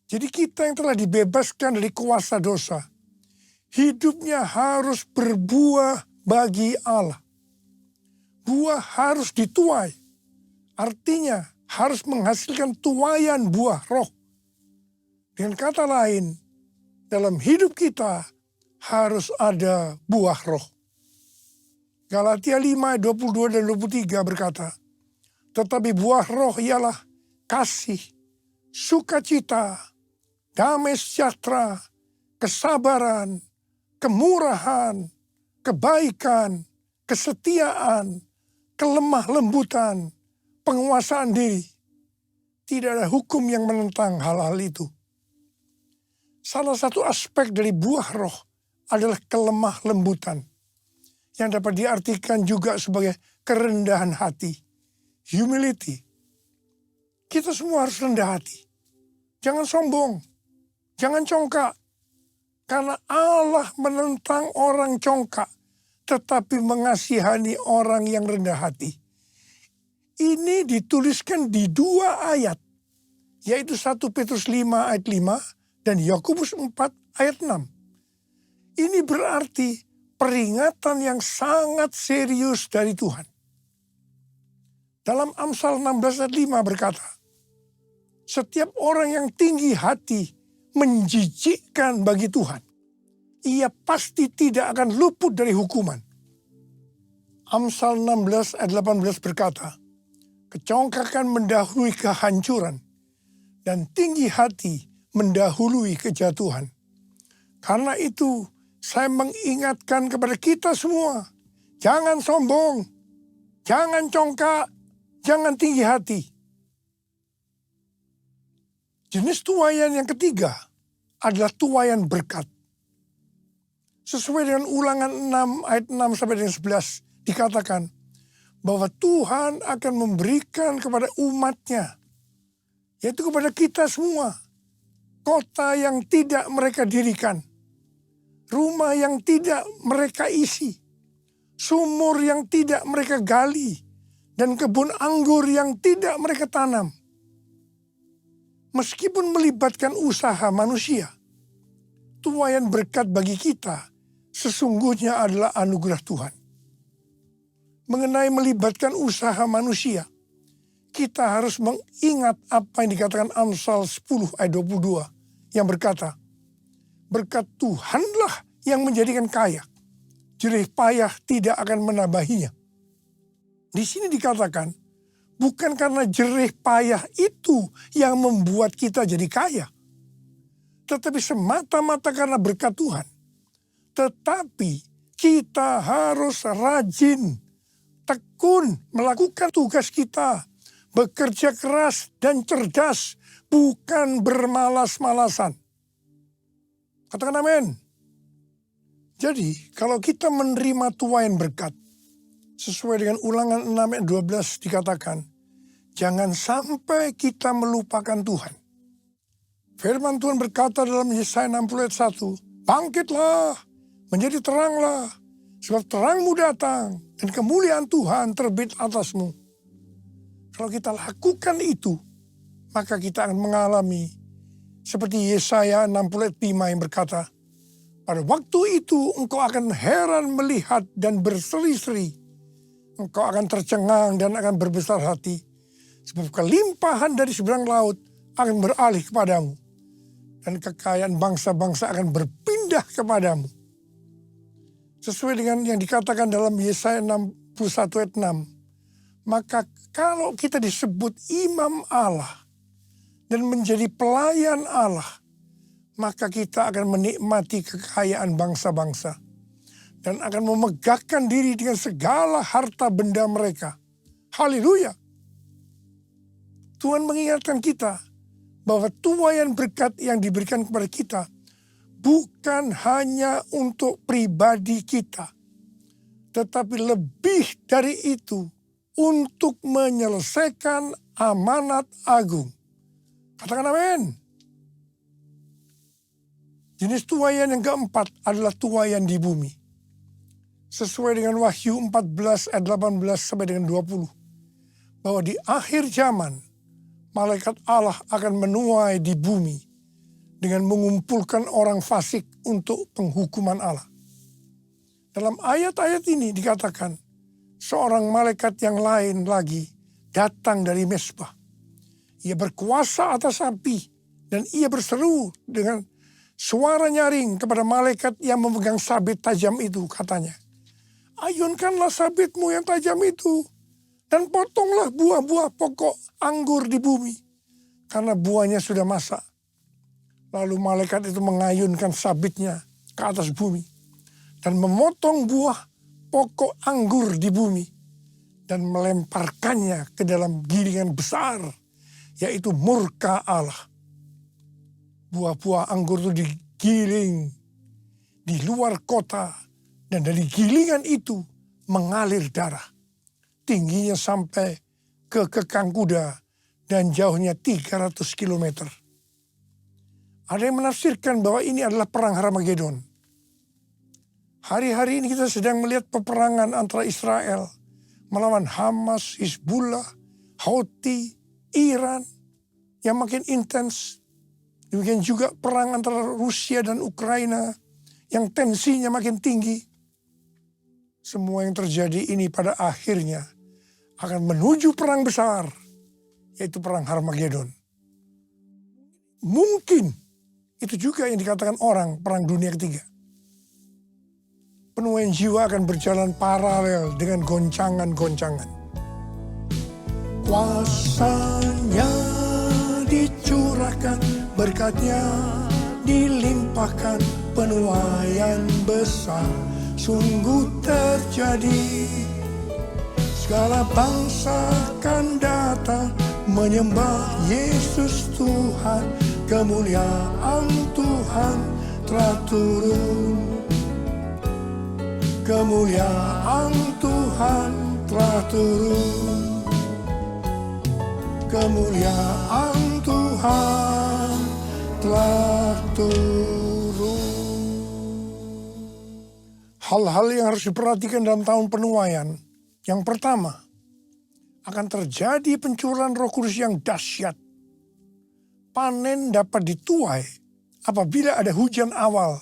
Jadi kita yang telah dibebaskan dari kuasa dosa, hidupnya harus berbuah bagi Allah. Buah harus dituai, artinya harus menghasilkan tuaian buah roh. Dengan kata lain, dalam hidup kita harus ada buah roh. Galatia 5 ayat 22 dan 23 berkata, tetapi buah roh ialah kasih, sukacita, damai sejahtera, kesabaran, kemurahan, kebaikan, kesetiaan, kelemah lembutan, penguasaan diri. Tidak ada hukum yang menentang hal-hal itu. Salah satu aspek dari buah roh adalah kelemah lembutan, yang dapat diartikan juga sebagai kerendahan hati, humility. Kita semua harus rendah hati. Jangan sombong, jangan congkak. Karena Allah menentang orang congkak, tetapi mengasihani orang yang rendah hati. Ini dituliskan di 2 ayat, yaitu 1 Petrus 5 ayat 5 dan Yakobus 4 ayat 6. Ini berarti peringatan yang sangat serius dari Tuhan. Dalam Amsal 16 ayat 5 berkata, setiap orang yang tinggi hati menjijikkan bagi Tuhan, ia pasti tidak akan luput dari hukuman. Amsal 16 ayat 18 berkata, kecongkakan mendahului kehancuran, dan tinggi hati mendahului kejatuhan. Karena itu, saya mengingatkan kepada kita semua, jangan sombong, jangan congkak, jangan tinggi hati. Jenis tuaian yang ketiga adalah tuaian berkat. Sesuai dengan Ulangan 6 ayat 6 sampai dengan 11 dikatakan bahwa Tuhan akan memberikan kepada umatnya, yaitu kepada kita semua, kota yang tidak mereka dirikan, rumah yang tidak mereka isi, sumur yang tidak mereka gali, dan kebun anggur yang tidak mereka tanam. Meskipun melibatkan usaha manusia, tuaian berkat bagi kita sesungguhnya adalah anugerah Tuhan. Mengenai melibatkan usaha manusia, kita harus mengingat apa yang dikatakan Amsal 10 ayat 22 yang berkata, berkat Tuhanlah yang menjadikan kaya, jerih payah tidak akan menambahinya. Di sini dikatakan, bukan karena jerih payah itu yang membuat kita jadi kaya, tetapi semata-mata karena berkat Tuhan. Tetapi kita harus rajin, tekun melakukan tugas kita, bekerja keras dan cerdas, bukan bermalas-malasan. Katakan amin. Jadi kalau kita menerima tuaian berkat, sesuai dengan Ulangan 6 ayat 12 dikatakan, jangan sampai kita melupakan Tuhan. Firman Tuhan berkata dalam Yesaya 60 ayat 1, bangkitlah, menjadi teranglah, sebab terangmu datang dan kemuliaan Tuhan terbit atasmu. Kalau kita lakukan itu, maka kita akan mengalami seperti Yesaya 60 ayat 5 yang berkata, pada waktu itu engkau akan heran melihat dan berseri-seri. Engkau akan tercengang dan akan berbesar hati. Sebab kelimpahan dari seberang laut akan beralih kepadamu. Dan kekayaan bangsa-bangsa akan berpindah kepadamu. Sesuai dengan yang dikatakan dalam Yesaya 61 ayat 6. Maka kalau kita disebut imam Allah dan menjadi pelayan Allah, maka kita akan menikmati kekayaan bangsa-bangsa dan akan memegahkan diri dengan segala harta benda mereka. Haleluya. Tuhan mengingatkan kita bahwa tuaian berkat yang diberikan kepada kita bukan hanya untuk pribadi kita, tetapi lebih dari itu untuk menyelesaikan amanat agung. Katakan amin. Jenis tuaian yang keempat adalah tuaian di bumi. Sesuai dengan Wahyu 14 ayat 18 sampai dengan 20. Bahwa di akhir zaman, malaikat Allah akan menuai di bumi dengan mengumpulkan orang fasik untuk penghukuman Allah. Dalam ayat-ayat ini dikatakan, seorang malaikat yang lain lagi datang dari Mesbah. Ia berkuasa atas api dan ia berseru dengan suara nyaring kepada malaikat yang memegang sabit tajam itu, katanya, ayunkanlah sabitmu yang tajam itu dan potonglah buah-buah pokok anggur di bumi, karena buahnya sudah masak. Lalu malaikat itu mengayunkan sabitnya ke atas bumi dan memotong buah pokok anggur di bumi dan melemparkannya ke dalam gilingan besar, yaitu murka Allah. Buah-buah anggur itu digiling di luar kota dan dari gilingan itu mengalir darah. Tingginya sampai ke kekang kuda dan jauhnya 300 km. Ada yang menafsirkan bahwa ini adalah perang Harmagedon. Hari-hari ini kita sedang melihat peperangan antara Israel melawan Hamas, Hizbullah, Houthi, Iran yang makin intens. Demikian juga perang antara Rusia dan Ukraina yang tensinya makin tinggi. Semua yang terjadi ini pada akhirnya akan menuju perang besar, yaitu perang Harmagedon. Mungkin itu juga yang dikatakan orang perang dunia ketiga. Penuaian jiwa akan berjalan paralel dengan goncangan-goncangan. Kuasanya dicurahkan, berkatnya dilimpahkan, penuaian besar sungguh terjadi. Segala bangsa akan datang menyembah Yesus Tuhan, kemuliaan Tuhan telah turun. Kemuliaan Tuhan telah turun. Kemuliaan Tuhan telah turun. Hal-hal yang harus diperhatikan dalam tahun penuaian. Yang pertama, akan terjadi pencurahan Roh Kudus yang dahsyat. Panen dapat dituai apabila ada hujan awal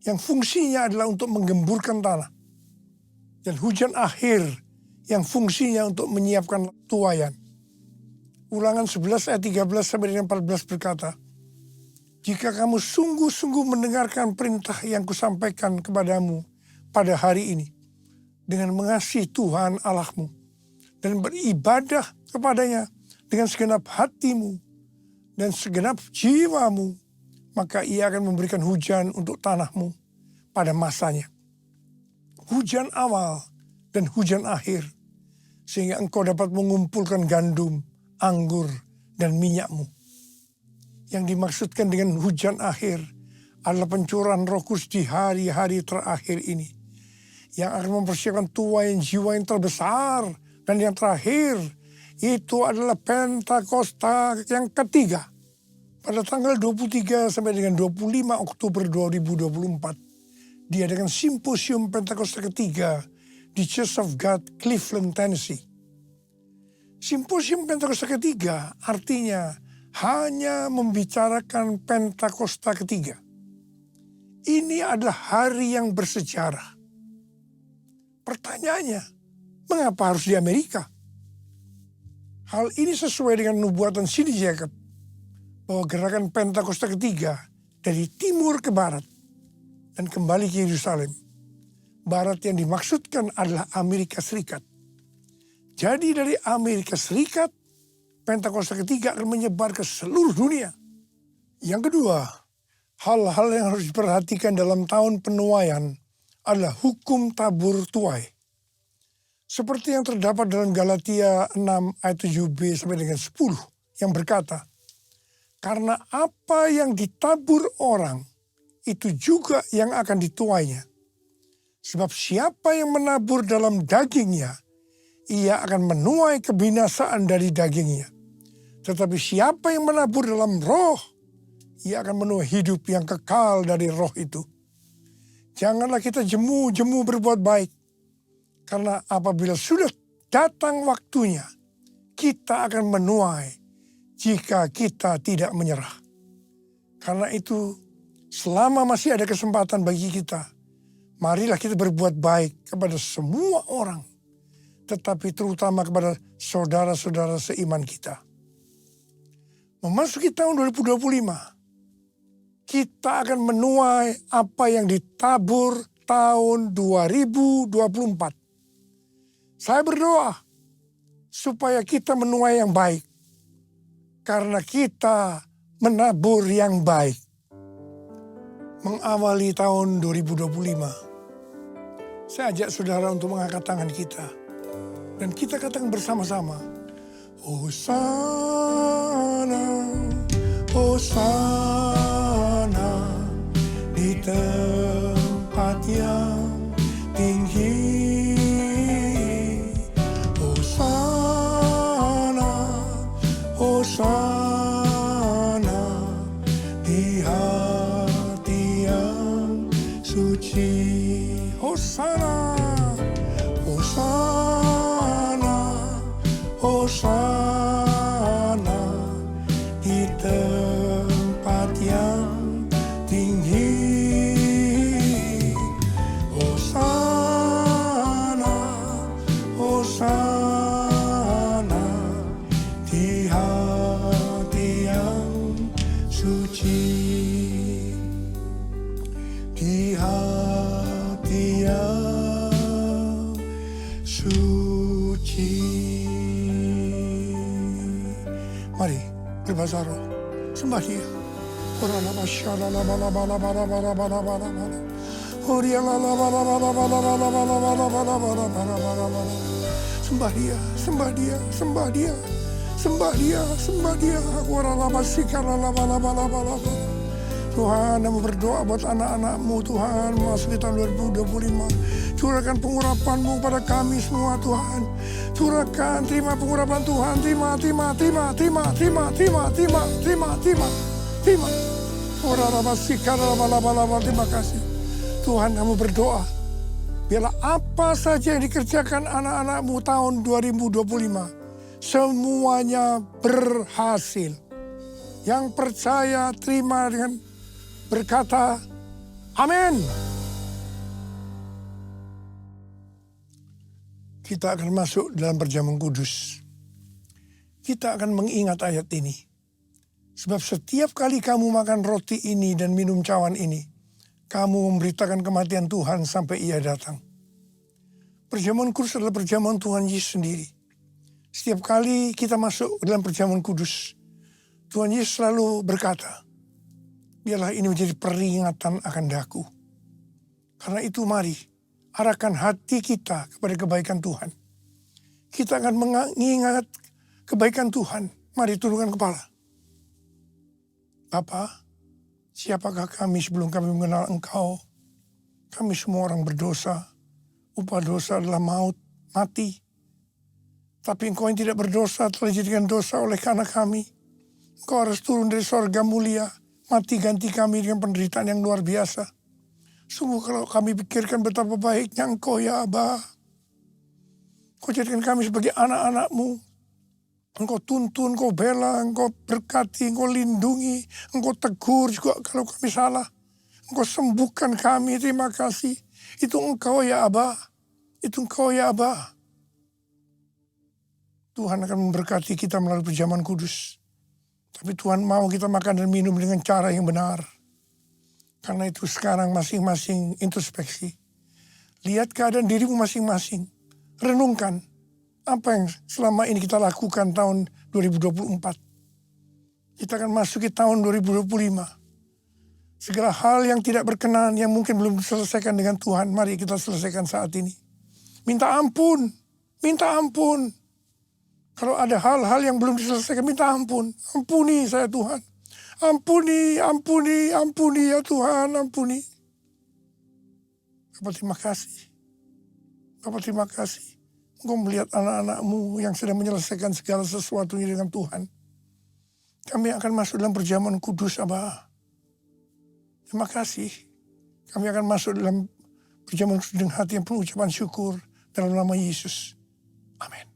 yang fungsinya adalah untuk menggemburkan tanah. Dan hujan akhir yang fungsinya untuk menyiapkan tuaian. Ulangan 11 ayat 13 sampai dengan 14 berkata, jika kamu sungguh-sungguh mendengarkan perintah yang kusampaikan kepadamu pada hari ini, dengan mengasihi Tuhan Allahmu, dan beribadah kepadanya dengan segenap hatimu dan segenap jiwamu, maka ia akan memberikan hujan untuk tanahmu pada masanya. Hujan awal dan hujan akhir, sehingga engkau dapat mengumpulkan gandum, anggur, dan minyakmu. Yang dimaksudkan dengan hujan akhir adalah pencurahan Roh Kudus di hari-hari terakhir ini, yang akan mempersiapkan tuaian jiwa yang terbesar. Dan yang terakhir, itu adalah Pentakosta yang ketiga. Pada tanggal 23 sampai dengan 25 Oktober 2024, diadakan simposium Pentakosta ketiga di Church of God, Cleveland, Tennessee. Simposium Pentakosta ketiga artinya hanya membicarakan Pentakosta ketiga. Ini adalah hari yang bersejarah. Pertanyaannya, mengapa harus di Amerika? Hal ini sesuai dengan nubuatan C.D. Jacob bahwa gerakan Pentakosta ketiga dari timur ke barat dan kembali ke Yerusalem. Barat yang dimaksudkan adalah Amerika Serikat. Jadi dari Amerika Serikat, Pentakosta ketiga akan menyebar ke seluruh dunia. Yang kedua, hal-hal yang harus diperhatikan dalam tahun penuaian adalah hukum tabur tuai. Seperti yang terdapat dalam Galatia 6 ayat 7b sampai dengan 10 yang berkata, karena apa yang ditabur orang, itu juga yang akan dituainya. Sebab siapa yang menabur dalam dagingnya, ia akan menuai kebinasaan dari dagingnya. Tetapi siapa yang menabur dalam roh, ia akan menuai hidup yang kekal dari roh itu. Janganlah kita jemu-jemu berbuat baik. Karena apabila sudah datang waktunya, kita akan menuai jika kita tidak menyerah. Karena itu, selama masih ada kesempatan bagi kita, marilah kita berbuat baik kepada semua orang, tetapi terutama kepada saudara-saudara seiman kita. Memasuki tahun 2025, kita akan menuai apa yang ditabur tahun 2024. Saya berdoa supaya kita menuai yang baik, karena kita menabur yang baik. Mengawali tahun 2025, saya ajak saudara untuk mengangkat tangan kita. Dan kita katakan bersama-sama, Hosana, Hosana, di tempat yang tinggi. Hosana, Hosana, di hati yang suci. Hosana, Hosana, Hosana, di tempat yang tinggi. Hosana, Hosana, di hati yang suci. Di hati yang suci. Mari berbahasa roh, sembah Dia. Sembah Dia, sembah Dia, sembah Dia, sembah Dia, sembah Dia. Tuhan, kami berdoa buat anak-anak-Mu Tuhan, memasuki tahun 2025. Curahkan pengurapan-Mu pada kami semua Tuhan. Curahkan, terima pengurapan Tuhan, terima. Terima kasih. Tuhan, kami berdoa, biarlah apa saja yang dikerjakan anak-anak-Mu tahun 2025, semuanya berhasil. Yang percaya terima dengan berkata, amin. Kita akan masuk dalam perjamuan kudus. Kita akan mengingat ayat ini. Sebab setiap kali kamu makan roti ini dan minum cawan ini, kamu memberitakan kematian Tuhan sampai Ia datang. Perjamuan kudus adalah perjamuan Tuhan Yesus sendiri. Setiap kali kita masuk dalam perjamuan kudus, Tuhan Yesus selalu berkata, biarlah ini menjadi peringatan akan daku. Karena itu mari, arahkan hati kita kepada kebaikan Tuhan. Kita akan mengingat kebaikan Tuhan. Mari tundukkan kepala. Bapa, siapakah kami sebelum kami mengenal Engkau? Kami semua orang berdosa. Upah dosa adalah maut, mati. Tapi Engkau yang tidak berdosa telah dijadikan dosa oleh karena kami. Engkau harus turun dari sorga mulia, mati ganti kami dengan penderitaan yang luar biasa. Sungguh kalau kami pikirkan betapa baiknya Engkau ya Aba. Engkau jadikan kami sebagai anak-anak-Mu. Engkau tuntun, Engkau bela, Engkau berkati, Engkau lindungi, Engkau tegur juga kalau kami salah. Engkau sembuhkan kami, terima kasih. Itu Engkau ya Aba. Itu Engkau ya Aba. Tuhan akan memberkati kita melalui perjamuan kudus. Tapi Tuhan mau kita makan dan minum dengan cara yang benar. Karena itu sekarang masing-masing introspeksi. Lihat keadaan dirimu masing-masing. Renungkan apa yang selama ini kita lakukan tahun 2024. Kita akan masuki tahun 2025. Segala hal yang tidak berkenan, yang mungkin belum diselesaikan dengan Tuhan, mari kita selesaikan saat ini. Minta ampun, minta ampun. Kalau ada hal-hal yang belum diselesaikan, minta ampun. Ampuni saya Tuhan. Ampuni, ampuni, ampuni ya Tuhan, ampuni. Bapak terima kasih. Bapak terima kasih. Engkau melihat anak-anak-Mu yang sedang menyelesaikan segala sesuatunya dengan Tuhan. Kami akan masuk dalam perjamuan kudus, Abah. Terima kasih. Kami akan masuk dalam perjamuan kudus dengan hati yang penuh ucapan syukur dalam nama Yesus. Amin.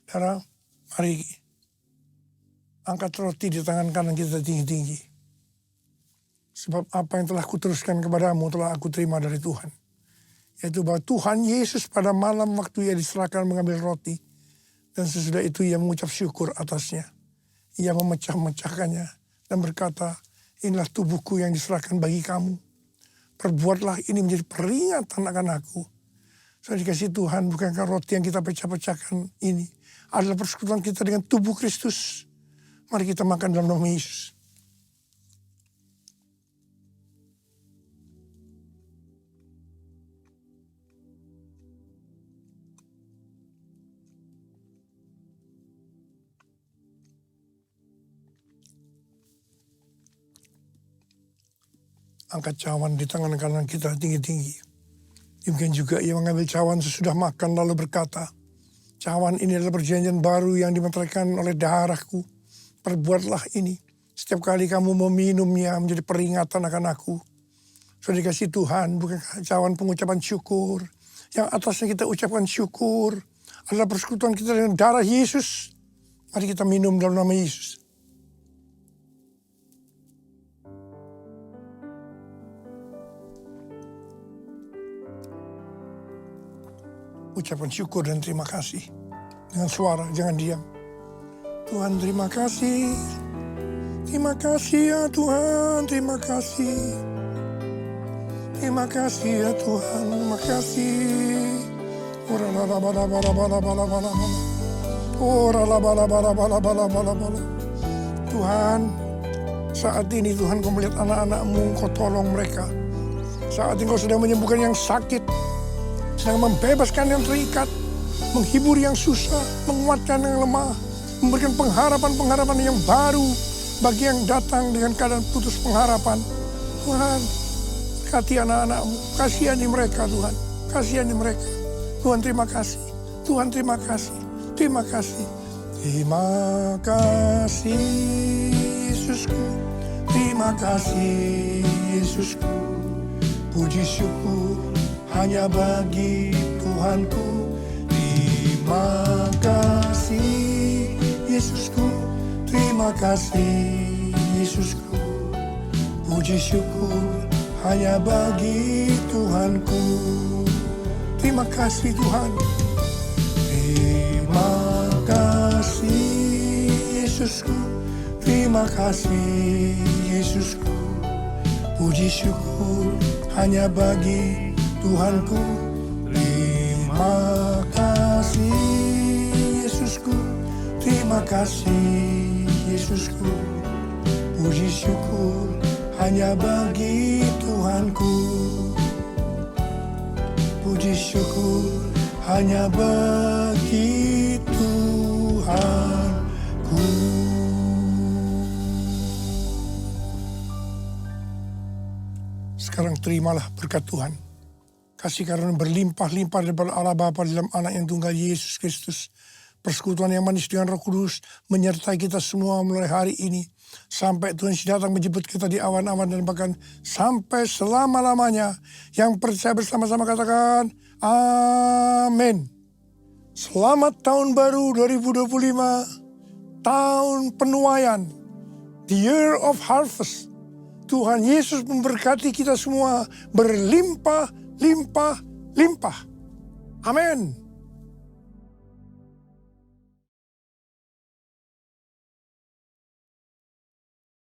Saudara, mari angkat roti di tangan kanan kita tinggi-tinggi. Sebab apa yang telah kuteruskan kepadamu telah aku terima dari Tuhan. Yaitu bahwa Tuhan Yesus pada malam waktu ia diserahkan mengambil roti. Dan sesudah itu ia mengucap syukur atasnya. Ia memecah-mecahkannya dan berkata, inilah tubuhku yang diserahkan bagi kamu. Perbuatlah ini menjadi peringatan akan aku. Saya dikasih Tuhan, bukankah roti yang kita pecah-pecahkan ini adalah persekutuan kita dengan tubuh Kristus. Mari kita makan dalam nama Yesus. Angkat cawan di tangan kanan kita tinggi-tinggi. Demikian juga ia mengambil cawan sesudah makan lalu berkata, cawan ini adalah perjanjian baru yang dimeteraikan oleh darahku. Perbuatlah ini. Setiap kali kamu meminumnya menjadi peringatan akan aku. Sudah dikasih Tuhan, bukan cawan pengucapan syukur. Yang atasnya kita ucapkan syukur adalah persekutuan kita dengan darah Yesus. Mari kita minum dalam nama Yesus. Ucapan syukur dan terima kasih. Dengan suara, jangan diam. Tuhan terima kasih. Terima kasih ya Tuhan, terima kasih. Terima kasih ya Tuhan, terima kasih. Tuhan, saat ini Tuhan kau melihat anak-anak-Mu, kau tolong mereka. Saat ini kau sedang menyembuhkan yang sakit. Sedang membebaskan yang terikat, menghibur yang susah, menguatkan yang lemah, memberikan pengharapan-pengharapan yang baru bagi yang datang dengan keadaan putus pengharapan. Tuhan, berkati anak-anak-Mu, kasihani mereka Tuhan, kasihani mereka. Tuhan terima kasih, Tuhan terima kasih, terima kasih. Terima kasih Yesusku, terima kasih Yesusku, puji syukur hanya bagi Tuhanku. Terima kasih Yesusku, terima kasih Yesusku, puji syukur hanya bagi Tuhanku. Terima kasih Tuhan. Terima kasih Yesusku, terima kasih Yesusku, puji syukur hanya bagi Tuhanku. Terima kasih Yesusku, terima kasih Yesusku, puji syukur hanya bagi Tuhanku. Puji syukur hanya bagi Tuhanku. Sekarang terimalah berkat Tuhan. Kasih karunia berlimpah-limpah daripada Allah Bapa dalam anak yang tunggal Yesus Kristus. Persekutuan yang manis dengan Roh Kudus menyertai kita semua mulai hari ini. Sampai Tuhan datang menjemput kita di awan-awan dan bahkan sampai selama-lamanya. Yang percaya bersama-sama katakan, amin. Selamat tahun baru 2025. Tahun penuaian. The year of harvest. Tuhan Yesus memberkati kita semua berlimpah, limpah, limpah. Amin.